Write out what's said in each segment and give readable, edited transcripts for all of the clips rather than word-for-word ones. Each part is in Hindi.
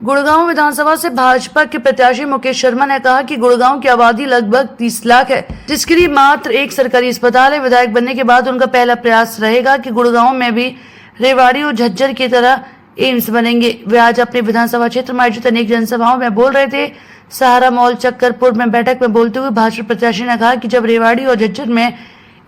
गुड़गांव विधानसभा से भाजपा के प्रत्याशी मुकेश शर्मा ने कहा कि गुड़गांव की आबादी लगभग 30 लाख है, जिसके लिए मात्र एक सरकारी अस्पताल है। विधायक बनने के बाद उनका पहला प्रयास रहेगा कि गुड़गांव में भी रेवाड़ी और झज्जर की तरह एम्स बनेंगे। वे आज अपने विधानसभा क्षेत्र में आयोजित अनेक जनसभाओं में बोल रहे थे। सहारा मॉल चक्करपुर में बैठक में बोलते हुए भाजपा प्रत्याशी ने कहा कि जब रेवाड़ी और झज्जर में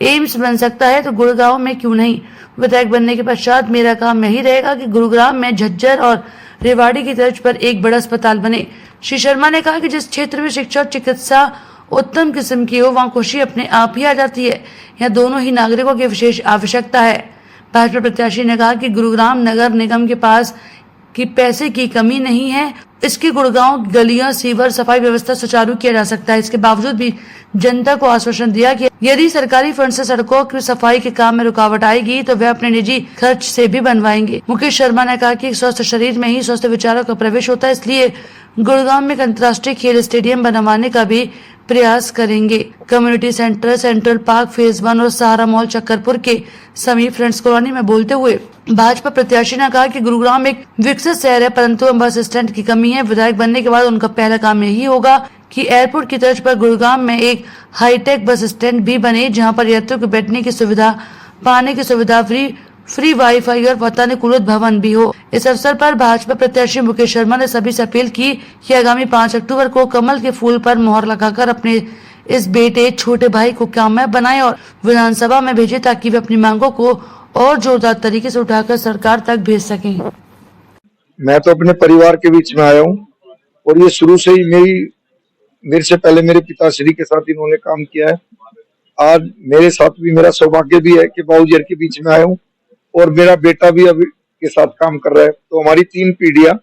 एम्स बन सकता है तो गुड़गांव में क्यों नहीं। विधायक बनने के पश्चात मेरा काम यही रहेगा कि गुरुग्राम में झज्जर और रेवाड़ी की तर्ज पर एक बड़ा अस्पताल बने। श्री शर्मा ने कहा कि जिस क्षेत्र में शिक्षा और चिकित्सा उत्तम किस्म की हो, वहां खुशी अपने आप ही आ जाती है। यह दोनों ही नागरिकों की विशेष आवश्यकता है। भाजपा प्रत्याशी ने कहा कि गुरुग्राम नगर निगम के पास की पैसे की कमी नहीं है। इसके गुड़गांव गलियां, सीवर, सफाई व्यवस्था सुचारू किया जा सकता है। इसके बावजूद भी जनता को आश्वासन दिया कि यदि सरकारी फंड से सड़कों की सफाई के काम में रुकावट आएगी तो वे अपने निजी खर्च से भी बनवाएंगे। मुकेश शर्मा ने कहा कि स्वस्थ शरीर में ही स्वस्थ विचारों का प्रवेश होता है, इसलिए गुड़गांव में एक अंतर्राष्ट्रीय खेल स्टेडियम बनवाने का भी प्रयास करेंगे। Community centre, central park phase 1 और सहारा मॉल चक्करपुर के समीप फ्रेंड्स कॉलोनी में बोलते हुए भाजपा प्रत्याशी ने कहा कि गुरुग्राम एक विकसित शहर है, परंतु बस स्टैंड की कमी है। विधायक बनने के बाद उनका पहला काम यही होगा कि एयरपोर्ट की तर्ज पर गुरुग्राम में एक हाईटेक बस स्टैंड भी बने, जहां पर यात्रियों को बैठने की सुविधा, पानी की सुविधा, फ्री वाईफाई और वातानुकूलित भवन भी हो। इस अवसर पर भाजपा प्रत्याशी मुकेश शर्मा ने सभी से अपील की कि आगामी 5 अक्टूबर को कमल के फूल पर मोहर लगाकर अपने इस बेटे छोटे भाई को कामयाब बनाए और विधानसभा में भेजे, ताकि वे अपनी मांगों को और जोरदार तरीके से उठाकर सरकार तक भेज सकें। मैं तो अपने परिवार के बीच में आया हूँ और ये शुरू से ही मेरे से पहले मेरे पिताश्री के साथ इन्होंने काम किया है। आज मेरे साथ भी मेरा सौभाग्य भी है कि बाबूजी के बीच में आया हूँ और मेरा बेटा भी अभी के साथ काम कर रहा है। तो हमारी 3 पीढ़ियां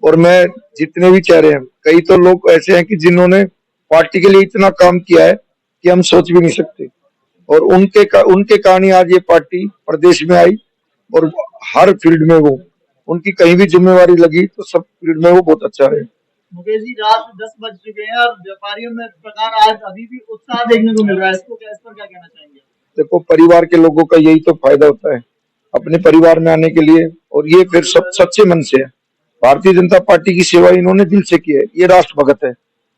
और मैं जितने भी चेहरे हैं, कई तो लोग ऐसे हैं कि जिन्होंने पार्टी के लिए इतना काम किया है कि हम सोच भी नहीं सकते, और उनके कारण ही आज ये पार्टी प्रदेश में आई और हर फील्ड में वो उनकी कहीं भी जिम्मेवारी लगी तो सब फील्ड में वो बहुत अच्छा रहे। मुकेश जी, रात 10 बज चुके हैं और व्यापारियों में प्रकार आज अभी भी उत्साह देखने को मिल रहा है, इस पर क्या कहना चाहेंगे? देखो, परिवार के लोगों का यही तो फायदा होता है अपने परिवार में आने के लिए, और ये फिर सब सच्चे मन से है। भारतीय जनता पार्टी की सेवा इन्होंने दिल से की है। ये राष्ट्र भगत है।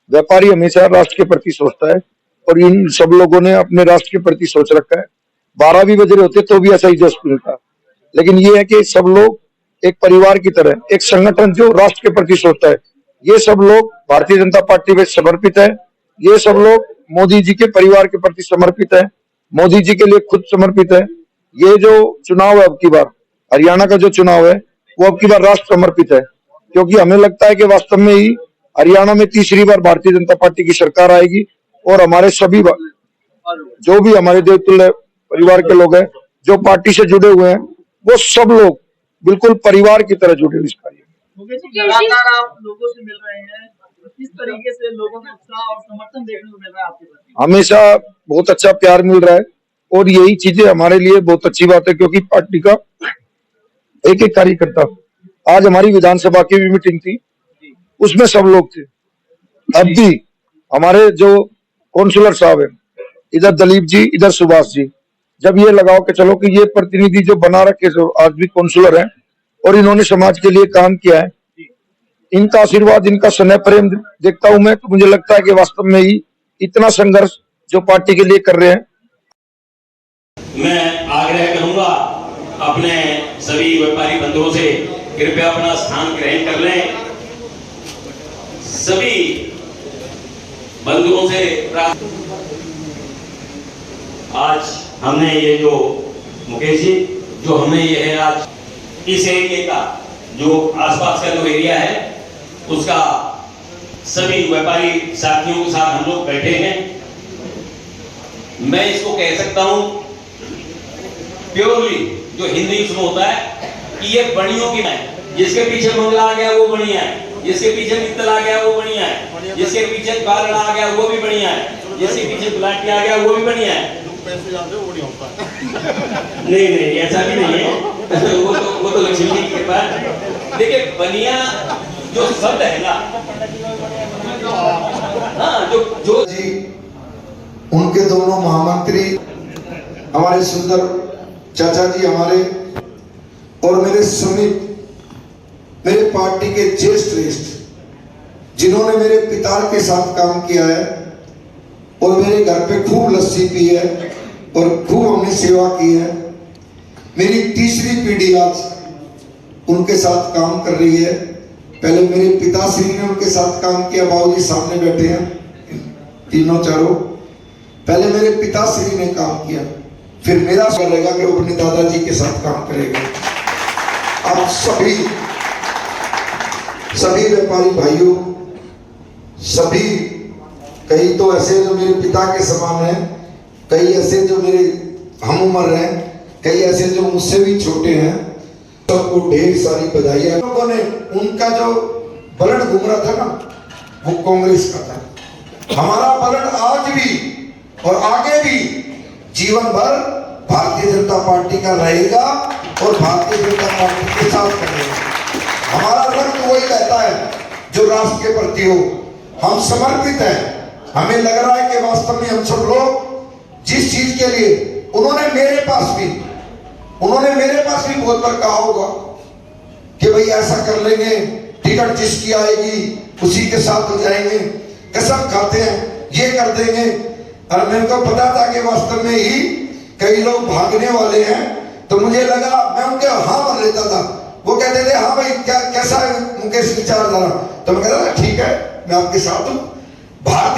व्यापारी हमेशा राष्ट्र के प्रति सोचता है और इन सब लोगों ने अपने राष्ट्र के प्रति सोच रखा है। 12 भी बज रहे होते तो भी ऐसा ही जोश मिलता, लेकिन ये है कि सब लोग एक परिवार की तरह, एक संगठन जो राष्ट्र के प्रति सोचता है, ये सब लोग भारतीय जनता पार्टी में समर्पित है। ये सब लोग मोदी जी के परिवार के प्रति समर्पित है, मोदी जी के लिए खुद समर्पित है। ये जो चुनाव है अब की बार, हरियाणा का जो चुनाव है, वो अब की बार राष्ट्र समर्पित है, क्योंकि हमें लगता है कि वास्तव में ही हरियाणा में तीसरी बार भारतीय जनता पार्टी की सरकार आएगी और हमारे सभी जो भी हमारे देवतुल्य परिवार के लोग हैं, जो पार्टी से जुड़े हुए हैं, वो सब लोग बिल्कुल परिवार की तरह जुड़े इस कार्य। लगातार आप लोगों से मिल रहे हैं, किस तरीके से लोगों का उत्साह और समर्थन देखने को मिल रहा है आपके प्रति? हमेशा बहुत अच्छा प्यार मिल रहा है और यही चीजें हमारे लिए बहुत अच्छी बात है, क्योंकि पार्टी का एक एक कार्यकर्ता, आज हमारी विधानसभा की भी मीटिंग थी, उसमें सब लोग थे। अब भी हमारे जो काउंसलर साहब है, इधर दलीप जी, इधर सुभाष जी, जब ये लगाओ कि चलो कि ये प्रतिनिधि जो बना रखे जो आज भी काउंसलर है और इन्होंने समाज के लिए काम किया है, इनका आशीर्वाद, इनका स्नेह प्रेम देखता हूं मैं, तो मुझे लगता है कि वास्तव में ही इतना संघर्ष जो पार्टी के लिए कर रहे हैं। मैं आग्रह करूंगा अपने सभी व्यापारी बंधुओं से, कृपया अपना स्थान ग्रहण कर लें। सभी बंधुओं से आज हमने ये जो मुकेश जी, जो हमने ये है आज इस एरिया का जो आसपास का जो एरिया है, उसका सभी व्यापारी साथियों के साथ हम लोग बैठे हैं। मैं इसको कह सकता हूं प्योरली, जो हिंदी उसमें होता है कि ये बड़ियों की है। जिसके पीछे बंगला आ गया वो बढ़िया है, जिसके पीछे मित्तल आ गया वो बढ़िया है, जिसके पीछे गार्डन आ गया वो भी बढ़िया है, जिसके पीछे गुलाटी आ गया वो भी बढ़िया है। नहीं ऐसा भी नहीं है। वो तो लक्ष्मी की कृपा है। देखिए, बनिया जो शब्द है ना, हाँ, जो जी, उनके दोनों महामंत्री, हमारे सुंदर चाचा जी हमारे, और मेरे समीप मेरे पार्टी के श्रेष्ठ जिन्होंने मेरे पिता के साथ काम किया है और मेरे घर पे खूब लस्सी पी है और खूब हमने सेवा की है। मेरी तीसरी पीढ़ी आज उनके साथ काम कर रही है। पहले मेरे पिताश्री ने उनके साथ काम किया, बाबूजी सामने बैठे हैं तीनों चारों। पहले मेरे पिताश्री ने काम किया, फिर मेरा करेगा कि वो अपने दादाजी के साथ काम करेगा। आप सभी व्यापारी भाइयों, सभी कई तो ऐसे जो मेरे पिता के समान हैं, कई ऐसे जो मेरे हम उम्र हैं, कई ऐसे जो मुझसे भी छोटे हैं, सबको ढेर सारी बधाई। लोगों ने उनका जो ब्लड घूम रहा था ना, वो कांग्रेस का था। हमारा ब्लड आज भी और आगे भी जीवन भर भारतीय जनता पार्टी का रहेगा और भारतीय जनता पार्टी के साथ रहेगा। हमारा रक्त वही रहता है जो राष्ट्र के प्रति हो। हम समर्पित हैं। हमें लग रहा है कि वास्तव में हम सब लोग जिस चीज के लिए उन्होंने मेरे पास भी बहुत बार कहा होगा कि भाई ऐसा कर लेंगे, टिकट जिसकी आएगी उसी के साथ हो जाएंगे, कसम खाते हैं ये कर देंगे। और मेरे को पता था कि वास्तव में ही कई लोग भागने वाले हैं, तो मुझे लगा मैं उनके हाँ भर लेता था। वो कहते थे हाँ भाई क्या कैसा है मुकेश विचारधारा, तो मैं कहता था ठीक है मैं आपके साथ हूँ। भारत